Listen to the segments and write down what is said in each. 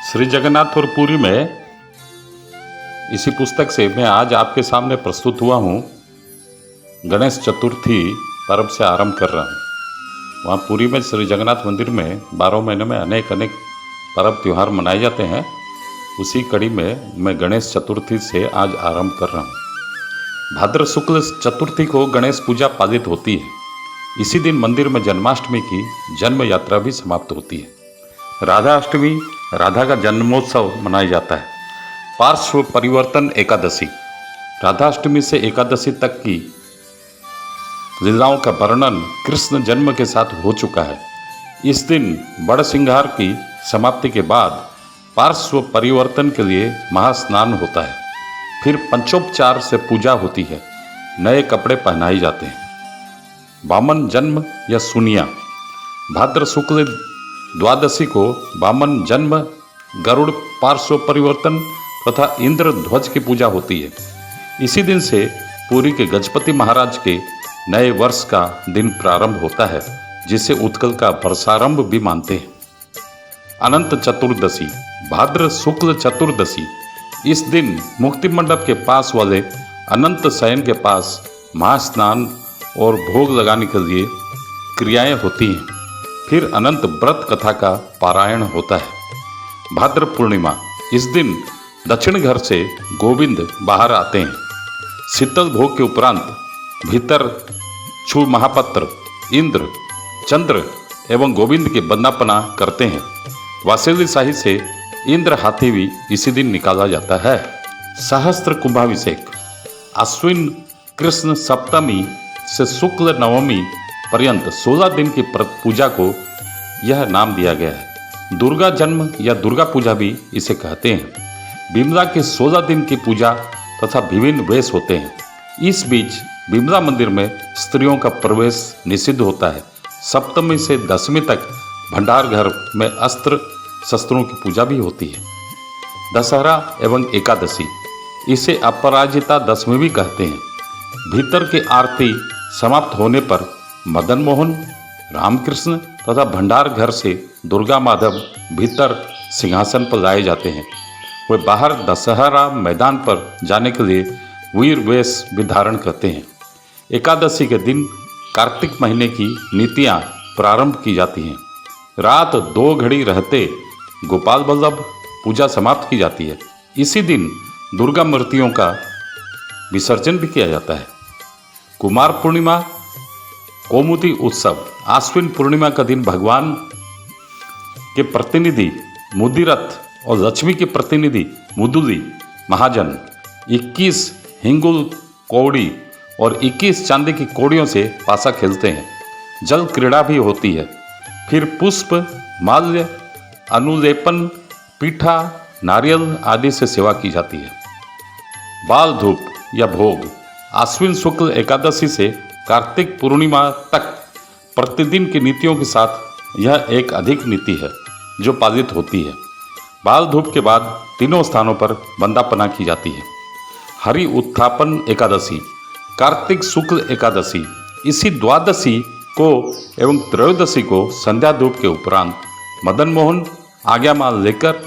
श्री जगन्नाथ और पुरी में इसी पुस्तक से मैं आज आपके सामने प्रस्तुत हुआ हूँ। गणेश चतुर्थी पर्व से आरंभ कर रहा हूँ। वहाँ पुरी में श्री जगन्नाथ मंदिर में 12 महीने में अनेक पर्व त्यौहार मनाए जाते हैं। उसी कड़ी में मैं गणेश चतुर्थी से आज आरंभ कर रहा हूँ। भाद्र शुक्ल चतुर्थी को गणेश पूजा पालित होती है। इसी दिन मंदिर में जन्माष्टमी की जन्म यात्रा भी समाप्त होती है। राधा अष्टमी राधा का जन्मोत्सव मनाया जाता है। पार्श्व परिवर्तन एकादशी राधा अष्टमी से एकादशी तक की लीलाओं का वर्णन कृष्ण जन्म के साथ हो चुका है। इस दिन बड़ सिंगार की समाप्ति के बाद पार्श्व परिवर्तन के लिए महास्नान होता है। फिर पंचोपचार से पूजा होती है। नए कपड़े पहनाए जाते हैं। वामन जन्म या सुनिया भाद्र शुक्ल द्वादशी को वामन जन्म, गरुड़ पार्श्व परिवर्तन तथा इंद्र ध्वज की पूजा होती है। इसी दिन से पुरी के गजपति महाराज के नए वर्ष का दिन प्रारंभ होता है, जिसे उत्कल का वर्षारंभ भी मानते हैं। अनंत चतुर्दशी भाद्र शुक्ल चतुर्दशी इस दिन मुक्ति मंडप के पास वाले अनंत शयन के पास महास्नान और भोग लगाने के लिए क्रियाएं होती हैं। फिर अनंत व्रत कथा का पारायण होता है। भाद्र पूर्णिमा इस दिन दक्षिण घर से गोविंद बाहर आते हैं। शीतल भोग के उपरांत भीतर छू महापत्र, इंद्र, चंद्र एवं गोविंद की वंदना करते हैं। वासेली शाही से इंद्र हाथी भी इसी दिन निकाला जाता है। सहस्त्र कुंभाभिषेक अश्विन कृष्ण सप्तमी से शुक्ल नवमी पर्यंत 16 दिन की पूजा को यह नाम दिया गया है। दुर्गा जन्म या दुर्गा पूजा भी इसे कहते हैं। बिमला के 16 दिन की पूजा तथा विभिन्न वेश होते हैं। इस बीच बिमला मंदिर में स्त्रियों का प्रवेश निषिद्ध होता है। सप्तमी से दशमी तक भंडार घर में अस्त्र शस्त्रों की पूजा भी होती है। दशहरा एवं एकादशी इसे अपराजिता दशमी भी कहते हैं। भीतर की आरती समाप्त होने पर मदन मोहन, रामकृष्ण तथा भंडार घर से दुर्गा माधव भीतर सिंहासन पर लाए जाते हैं। वे बाहर दशहरा मैदान पर जाने के लिए वीर वेश भी धारण करते हैं। एकादशी के दिन कार्तिक महीने की नीतियाँ प्रारंभ की जाती हैं। रात 2 घड़ी रहते गोपाल वल्लभ पूजा समाप्त की जाती है। इसी दिन दुर्गा मूर्तियों का विसर्जन भी किया जाता है। कुमार पूर्णिमा कौमुदी उत्सव आश्विन पूर्णिमा का दिन भगवान के प्रतिनिधि मुदिरथ और लक्ष्मी के प्रतिनिधि मुदुली महाजन 21 हिंगुल कौड़ी और 21 चांदी की कौड़ियों से पासा खेलते हैं। जल क्रीड़ा भी होती है। फिर पुष्प, माल्य, अनुलेपन, पीठा, नारियल आदि से सेवा की जाती है। बाल धूप या भोग आश्विन शुक्ल एकादशी से कार्तिक पूर्णिमा तक प्रतिदिन की नीतियों के साथ यह एक अधिक नीति है जो पालित होती है। बाल धूप के बाद तीनों स्थानों पर वंदना की जाती है। हरि उत्थापन एकादशी कार्तिक शुक्ल एकादशी इसी द्वादशी को एवं त्रयोदशी को संध्या धूप के उपरांत मदन मोहन आज्ञामाल लेकर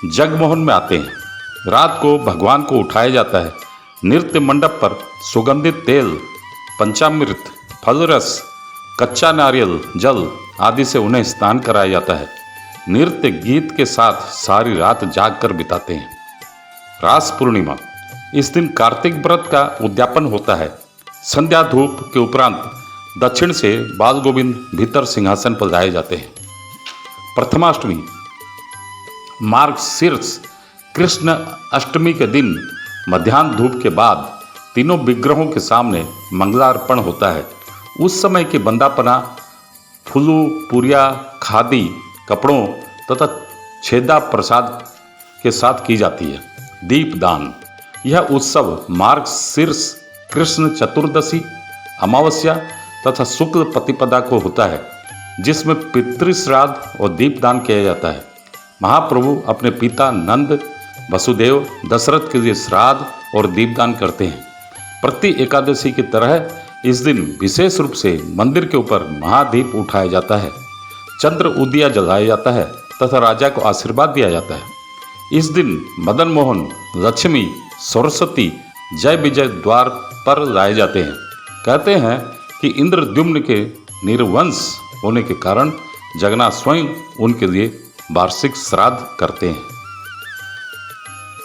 जगमोहन में आते हैं। रात को भगवान को उठाया जाता है। नृत्य मंडप पर सुगंधित तेल, पंचामृत, फलरस, कच्चा नारियल जल आदि से उन्हें स्नान कराया जाता है। नृत्य गीत के साथ सारी रात जागकर बिताते हैं। रास पूर्णिमा इस दिन कार्तिक व्रत का उद्यापन होता है। संध्या धूप के उपरांत दक्षिण से बाल गोविंद भीतर सिंहासन पर लाए जाते हैं। प्रथमाष्टमी मार्गशीर्ष कृष्ण अष्टमी के दिन मध्याह्न धूप के बाद तीनों विग्रहों के सामने मंगलार्पण होता है। उस समय की वंदना फूलू, पुरिया, खादी कपड़ों तथा छेदा प्रसाद के साथ की जाती है। दीपदान, यह उत्सव मार्गशीर्ष कृष्ण चतुर्दशी, अमावस्या तथा शुक्ल प्रतिपदा को होता है, जिसमें पितृश्राद्ध और दीपदान किया जाता है। महाप्रभु अपने पिता नंद, वसुदेव, दशरथ के लिए श्राद्ध और दीपदान करते हैं। प्रति एकादशी की तरह इस दिन विशेष रूप से मंदिर के ऊपर महादीप उठाया जाता है, चंद्र उदिया जलाया जाता है तथा राजा को आशीर्वाद दिया जाता है। इस दिन मदन मोहन, लक्ष्मी, सरस्वती जय विजय द्वार पर लाए जाते हैं। कहते हैं कि इंद्रद्युम्न के निर्वंश होने के कारण जगन्नाथ स्वयं उनके लिए वार्षिक श्राद्ध करते हैं।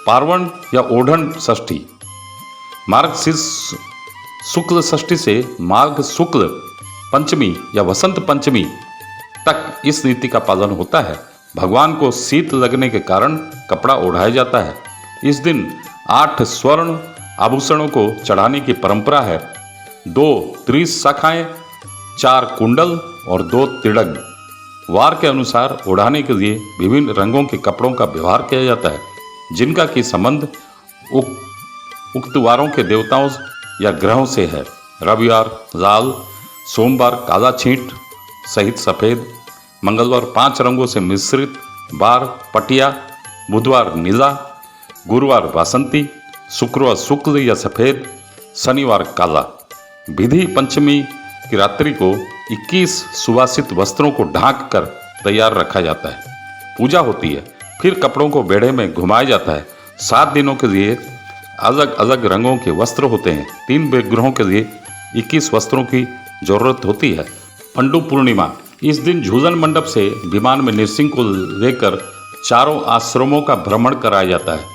पार्वण या ओढ़ण षष्ठी, मार्गशीर्ष शुक्ल षष्ठी से माघ शुक्ल पंचमी या वसंत पंचमी तक इस नीति का पालन होता है। भगवान को शीत लगने के कारण कपड़ा ओढ़ाया जाता है। इस दिन 8 स्वर्ण आभूषणों को चढ़ाने की परंपरा है। 2 त्रिशाखाएं, 4 कुंडल और 2 तिड़क। वार के अनुसार ओढ़ाने के लिए विभिन्न रंगों के कपड़ों का व्यवहार किया जाता है, जिनका की संबंध उक्त वारों के देवताओं या ग्रहों से है। रविवार लाल, सोमवार काला छींट सहित सफ़ेद, मंगलवार 5 रंगों से मिश्रित बार पटिया, बुधवार नीला, गुरुवार वासंती, शुक्रवार शुक्ल या सफ़ेद, शनिवार काला। विधि पंचमी की रात्रि को 21 सुवासित वस्त्रों को ढांक कर तैयार रखा जाता है। पूजा होती है, फिर कपड़ों को बेड़े में घुमाया जाता है। 7 दिनों के लिए अलग अलग रंगों के वस्त्र होते हैं। 3 ग्रहों के लिए 21 वस्त्रों की जरूरत होती है। पंडु पूर्णिमा, इस दिन झूलन मंडप से विमान में नृसिंह को लेकर चारों आश्रमों का भ्रमण कराया जाता है।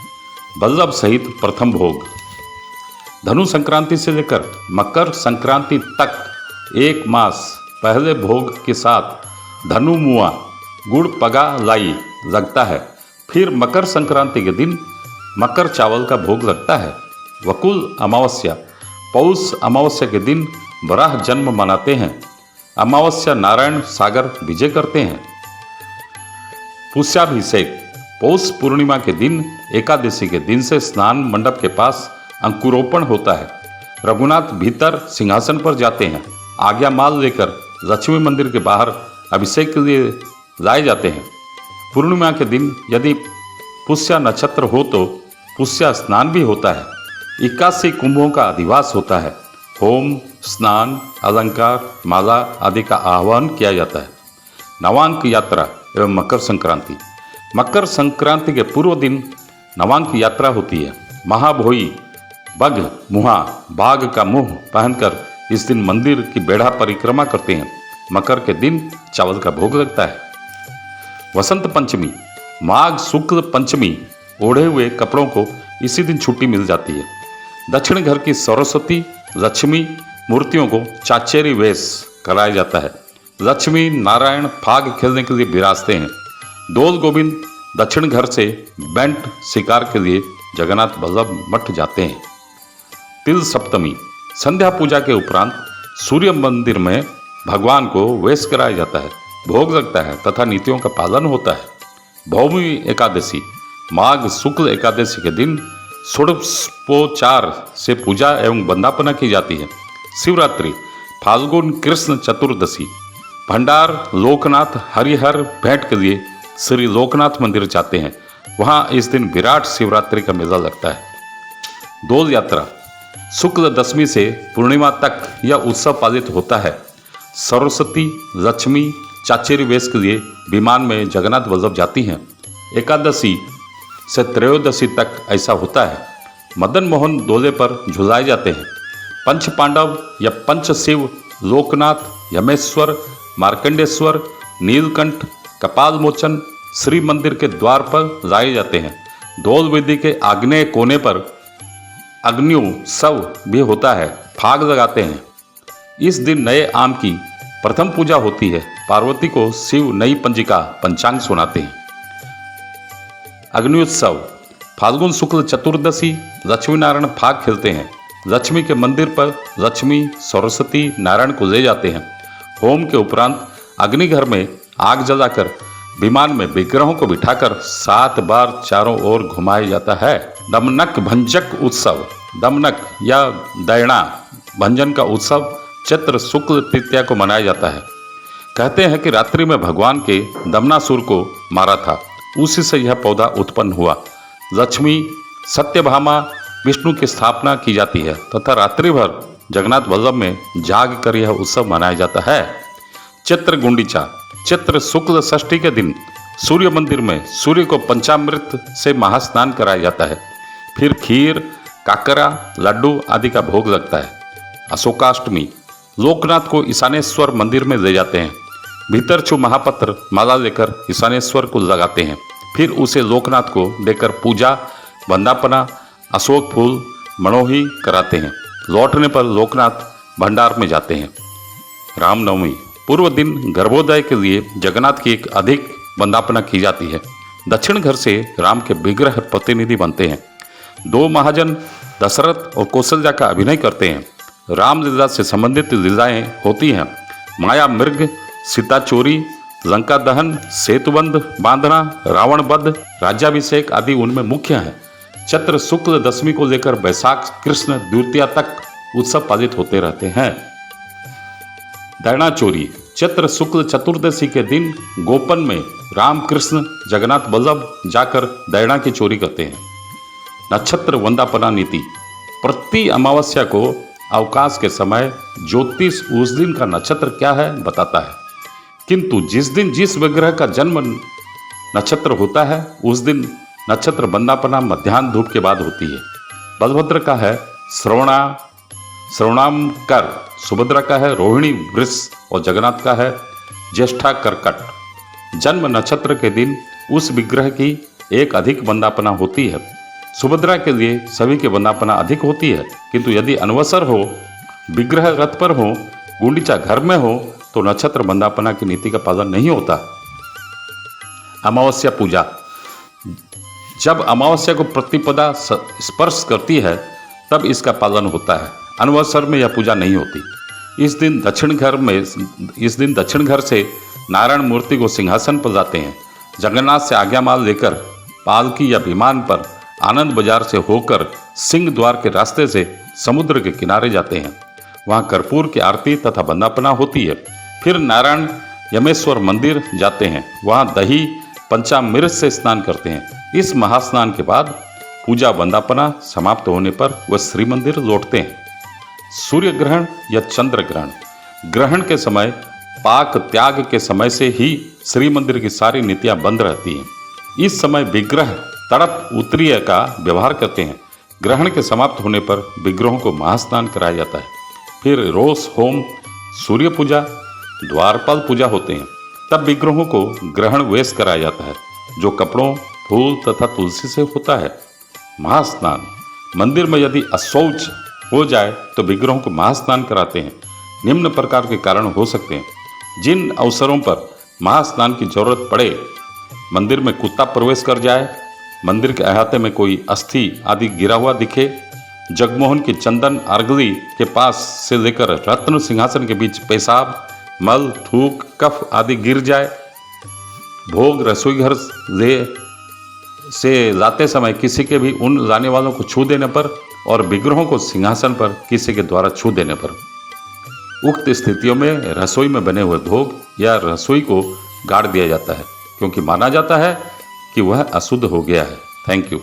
बल्लभ सहित प्रथम भोग। धनु संक्रांति से लेकर मकर संक्रांति तक 1 मास पहले भोग के साथ धनु मुआ गुड़ पगा लाई लगता है। फिर मकर संक्रांति के दिन मकर चावल का भोग लगता है। वकुल अमावस्या, पौष अमावस्या के दिन वराह जन्म मनाते हैं। अमावस्या नारायण सागर विजय करते हैं। पुष्याभिषेक, पौष पूर्णिमा के दिन एकादशी के दिन से स्नान मंडप के पास अंकुरोपण होता है। रघुनाथ भीतर सिंहासन पर जाते हैं। आज्ञा माल लेकर लक्ष्मी मंदिर के बाहर अभिषेक के लिए लाए जाते हैं। पूर्णिमा के दिन यदि पुष्या नक्षत्र हो तो पुष्या स्नान भी होता है। 81 कुंभों का अधिवास होता है। होम, स्नान, अलंकार, माला आदि का आह्वान किया जाता है। नवांक यात्रा एवं मकर संक्रांति, मकर संक्रांति के पूर्व दिन नवांक यात्रा होती है। महाभोई बघ मुहा बाघ का मुंह पहनकर इस दिन मंदिर की बेढ़ा परिक्रमा करते हैं। मकर के दिन चावल का भोग लगता है। वसंत पंचमी, माघ शुक्ल पंचमी, ओढ़े हुए कपड़ों को इसी दिन छुट्टी मिल जाती है। दक्षिण घर की सरस्वती लक्ष्मी मूर्तियों को चाचेरी वेश कराया जाता है। लक्ष्मी नारायण फाग खेलने के लिए विराजते हैं। दोल गोविंद दक्षिण घर से बेंट शिकार के लिए जगन्नाथ बल्लभ मठ जाते हैं। तिल सप्तमी, संध्या पूजा के उपरांत सूर्य मंदिर में भगवान को वेश कराया जाता है, भोग लगता है तथा नीतियों का पालन होता है। भौमी एकादशी, माघ शुक्ल एकादशी के दिन षोडशोपचार से पूजा एवं वंदापना की जाती है। शिवरात्रि, फाल्गुन कृष्ण चतुर्दशी, भंडार लोकनाथ हरिहर भेंट के लिए श्री लोकनाथ मंदिर जाते हैं। वहाँ इस दिन विराट शिवरात्रि का मेला लगता है। डोल यात्रा, शुक्ल दशमी से पूर्णिमा तक यह उत्सव पालित होता है। सरस्वती लक्ष्मी चाचेरी वेश के लिए विमान में जगन्नाथ बल्लभ जाती हैं। एकादशी से त्रयोदशी तक ऐसा होता है। मदन मोहन डोले पर झुलाए जाते हैं। पंच पांडव या पंच शिव लोकनाथ, यमेश्वर, मार्कंडेश्वर, नीलकंठ, कपाल मोचन श्री मंदिर के द्वार पर लाए जाते हैं। डोल वेदी के आग्नेय कोने पर अग्न्योत्सव भी होता है, फाग लगाते हैं। इस दिन नए आम की प्रथम पूजा होती है। पार्वती को शिव नई पंजिका पंचांग सुनाते हैं। अग्न्योत्सव, फाल्गुन शुक्ल चतुर्दशी लक्ष्मी नारायण फाग खेलते हैं। लक्ष्मी के मंदिर पर लक्ष्मी सरस्वती नारायण को ले जाते हैं। होम के उपरांत अग्निघर में आग जलाकर विमान में विग्रहों को बिठाकर 7 बार चारों ओर घुमाया जाता है। दमनक भंजक उत्सव, दमनक या दैणा भंजन का उत्सव चैत्र शुक्ल तृतीया को मनाया जाता है। कहते हैं कि रात्रि में भगवान के दमनासुर को मारा था, उसी से यह पौधा उत्पन्न हुआ। लक्ष्मी सत्यभामा विष्णु की स्थापना की जाती है तथा रात्रि भर जगन्नाथ बल्लभ में जाग कर यह उत्सव मनाया जाता है। चैत्र गुंडीचा, चैत्र शुक्ल षष्ठी के दिन सूर्य मंदिर में सूर्य को पंचामृत से महास्नान कराया जाता है। फिर खीर, काकरा, लड्डू आदि का भोग लगता है। अशोकाष्टमी, लोकनाथ को ईशानेश्वर मंदिर में ले जाते हैं। भीतर छू महापत्र माला लेकर ईशानेश्वर को लगाते हैं। फिर उसे लोकनाथ को देकर पूजा, वंदापना, अशोक फूल, मनोही कराते हैं। लौटने पर लोकनाथ भंडार में जाते हैं। रामनवमी, पूर्व दिन गर्भोदय के लिए जगन्नाथ की एक अधिक वंदापना की जाती है। दक्षिण घर से राम के विग्रह प्रतिनिधि बनते हैं। 2 महाजन दशरथ और कौशल्या का अभिनय करते हैं। रामलीला से संबंधित लीलाएं होती हैं। माया मृग, सीता चोरी, लंका दहन, सेतुबंध बांधना, रावण वध, राज्याभिषेक आदि उनमें मुख्य हैं। चैत्र शुक्ल दशमी को लेकर वैशाख कृष्ण द्वितीया तक उत्सव पालित होते रहते हैं। दैणा चोरी, चैत्र शुक्ल चतुर्दशी के दिन गोपन में राम कृष्ण जगन्नाथ बल्लभ जाकर दैणा की चोरी करते हैं। नक्षत्र वंदापना नीति, प्रति अमावस्या को अवकाश के समय ज्योतिष उस दिन का नक्षत्र क्या है बताता है, किंतु जिस दिन जिस विग्रह का जन्म नक्षत्र होता है उस दिन नक्षत्र वंदापना मध्याह्न धूप के बाद होती है। बलभद्र का है श्रवणामकर, सुभद्रा का है रोहिणी वृष और जगन्नाथ का है ज्येष्ठा कर्कट। जन्म नक्षत्र के दिन उस विग्रह की एक अधिक वंदापना होती है। सुभद्रा के लिए सभी की वंदापना अधिक होती है, किंतु यदि अनवसर हो, विग्रह रथ पर हो, गुंडीचा घर में हो तो नक्षत्र वंदापना की नीति का पालन नहीं होता। अमावस्या पूजा, जब अमावस्या को प्रतिपदा स्पर्श करती है तब इसका पालन होता है। अनवसर में यह पूजा नहीं होती। इस दिन दक्षिण घर से नारायण मूर्ति को सिंहासन पर लाते हैं। जगन्नाथ से आज्ञा माल लेकर पालकी या विमान पर आनंद बाजार से होकर सिंह द्वार के रास्ते से समुद्र के किनारे जाते हैं। वहाँ कर्पूर की आरती तथा वंदापना होती है। फिर नारायण यमेश्वर मंदिर जाते हैं। वहाँ दही पंचामृत से स्नान करते हैं। इस महास्नान के बाद पूजा वंदापना समाप्त होने पर वह श्री मंदिर लौटते हैं। सूर्य ग्रहण या चंद्र ग्रहण, ग्रहण के समय पाक त्याग के समय से ही श्री मंदिर की सारी नीतियां बंद रहती हैं। इस समय विग्रह तड़प उत्तरीय का व्यवहार करते हैं। ग्रहण के समाप्त होने पर विग्रहों को महास्नान कराया जाता है। फिर रोष होम, सूर्य पूजा, द्वारपाल पूजा होते हैं। तब विग्रहों को ग्रहण वेश कराया जाता है, जो कपड़ों, फूल तथा तुलसी से होता है। महास्नान, मंदिर में यदि अशौच हो जाए तो विग्रहों को महास्नान कराते हैं। निम्न प्रकार के कारण हो सकते हैं। जिन अवसरों पर महास्नान की जरूरत पड़े, मंदिर में कुत्ता प्रवेश कर जाए, मंदिर के अहाते में कोई अस्थि आदि गिरा हुआ दिखे, जगमोहन की चंदन अर्गली के पास से लेकर रत्न सिंहासन के बीच पेशाब, मल, थूक, कफ आदि गिर जाए, भोग रसोई घर से लाते समय किसी के भी उन लाने वालों को छू देने पर और विग्रहों को सिंहासन पर किसी के द्वारा छू देने पर। उक्त स्थितियों में रसोई में बने हुए भोग या रसोई को गाड़ दिया जाता है, क्योंकि माना जाता है कि वह अशुद्ध हो गया है। Thank you.